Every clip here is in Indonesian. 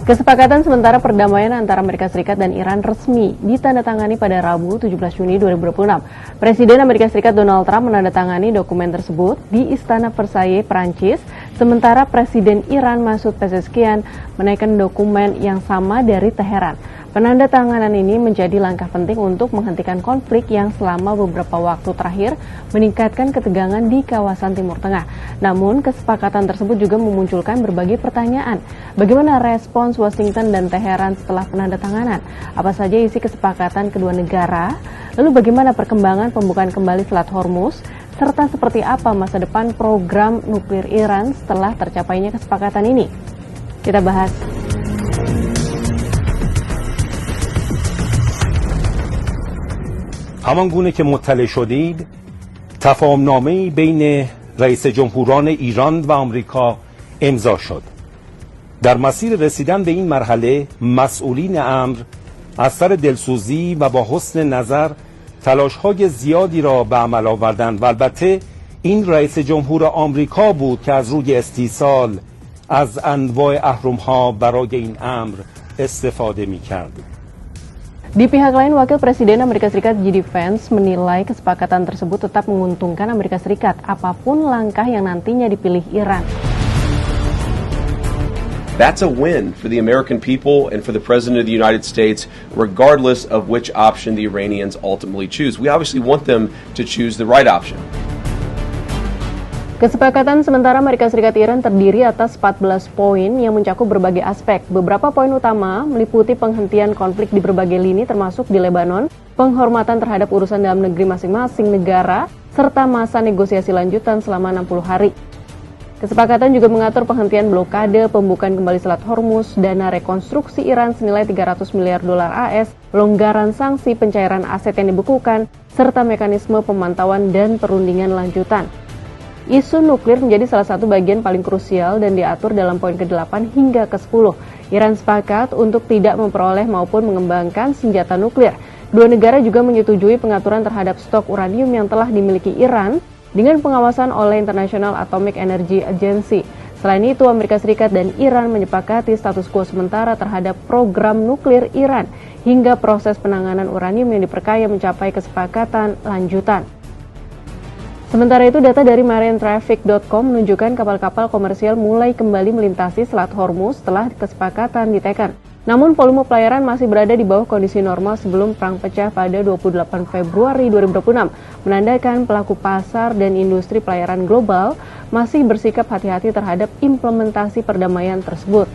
Kesepakatan sementara perdamaian antara Amerika Serikat dan Iran resmi ditandatangani pada Rabu 17 Juni 2026. Presiden Amerika Serikat Donald Trump menandatangani dokumen tersebut di Istana Versailles, Prancis, sementara Presiden Iran Masoud Pezeshkian menaikkan dokumen yang sama dari Teheran. Penandatanganan ini menjadi langkah penting untuk menghentikan konflik yang selama beberapa waktu terakhir meningkatkan ketegangan di kawasan Timur Tengah. Namun, kesepakatan tersebut juga memunculkan berbagai pertanyaan. Bagaimana respons Washington dan Teheran setelah penandatanganan? Apa saja isi kesepakatan kedua negara? Lalu bagaimana perkembangan pembukaan kembali Selat Hormuz? Serta seperti apa masa depan program nuklir Iran setelah tercapainya kesepakatan ini? Kita bahas. همان گونه که مطلع شدید تفاهمنامه‌ای بین رئیس جمهوران ایران و آمریکا امضا شد. در مسیر رسیدن به این مرحله مسئولین امر از سر دلسوزی و با حسن نظر تلاش‌های زیادی را به عمل آوردند و البته این رئیس جمهور آمریکا بود که از روی استیصال از انواع اهرم‌ها برای این امر استفاده می‌کرد. Di pihak lain, Wakil Presiden Amerika Serikat J.D. Vance menilai kesepakatan tersebut tetap menguntungkan Amerika Serikat, apapun langkah yang nantinya dipilih Iran. That's a win for the American people and for the President of the United States, regardless of which option the Iranians ultimately choose. We obviously want them to choose the right option. Kesepakatan sementara Amerika Serikat Iran terdiri atas 14 poin yang mencakup berbagai aspek. Beberapa poin utama meliputi penghentian konflik di berbagai lini termasuk di Lebanon, penghormatan terhadap urusan dalam negeri masing-masing negara, serta masa negosiasi lanjutan selama 60 hari. Kesepakatan juga mengatur penghentian blokade, pembukaan kembali Selat Hormuz, dana rekonstruksi Iran senilai 300 miliar dolar AS, pelonggaran sanksi pencairan aset yang dibekukan, serta mekanisme pemantauan dan perundingan lanjutan. Isu nuklir menjadi salah satu bagian paling krusial dan diatur dalam poin ke-8 hingga ke-10. Iran sepakat untuk tidak memperoleh maupun mengembangkan senjata nuklir. Dua negara juga menyetujui pengaturan terhadap stok uranium yang telah dimiliki Iran dengan pengawasan oleh International Atomic Energy Agency. Selain itu, Amerika Serikat dan Iran menyepakati status quo sementara terhadap program nuklir Iran hingga proses penanganan uranium yang diperkaya mencapai kesepakatan lanjutan. Sementara itu, data dari marinetraffic.com menunjukkan kapal-kapal komersial mulai kembali melintasi Selat Hormuz setelah kesepakatan ditekan. Namun, volume pelayaran masih berada di bawah kondisi normal sebelum perang pecah pada 28 Februari 2026, menandakan pelaku pasar dan industri pelayaran global masih bersikap hati-hati terhadap implementasi perdamaian tersebut.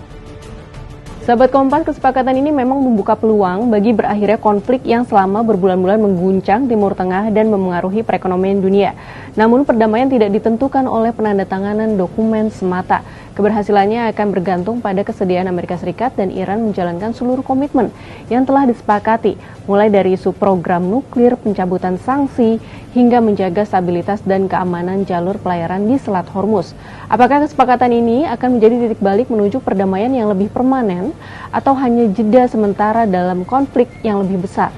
Sahabat Kompas, kesepakatan ini memang membuka peluang bagi berakhirnya konflik yang selama berbulan-bulan mengguncang Timur Tengah dan memengaruhi perekonomian dunia. Namun perdamaian tidak ditentukan oleh penandatanganan dokumen semata. Keberhasilannya akan bergantung pada kesediaan Amerika Serikat dan Iran menjalankan seluruh komitmen yang telah disepakati, mulai dari isu program nuklir, pencabutan sanksi, hingga menjaga stabilitas dan keamanan jalur pelayaran di Selat Hormuz. Apakah kesepakatan ini akan menjadi titik balik menuju perdamaian yang lebih permanen atau hanya jeda sementara dalam konflik yang lebih besar?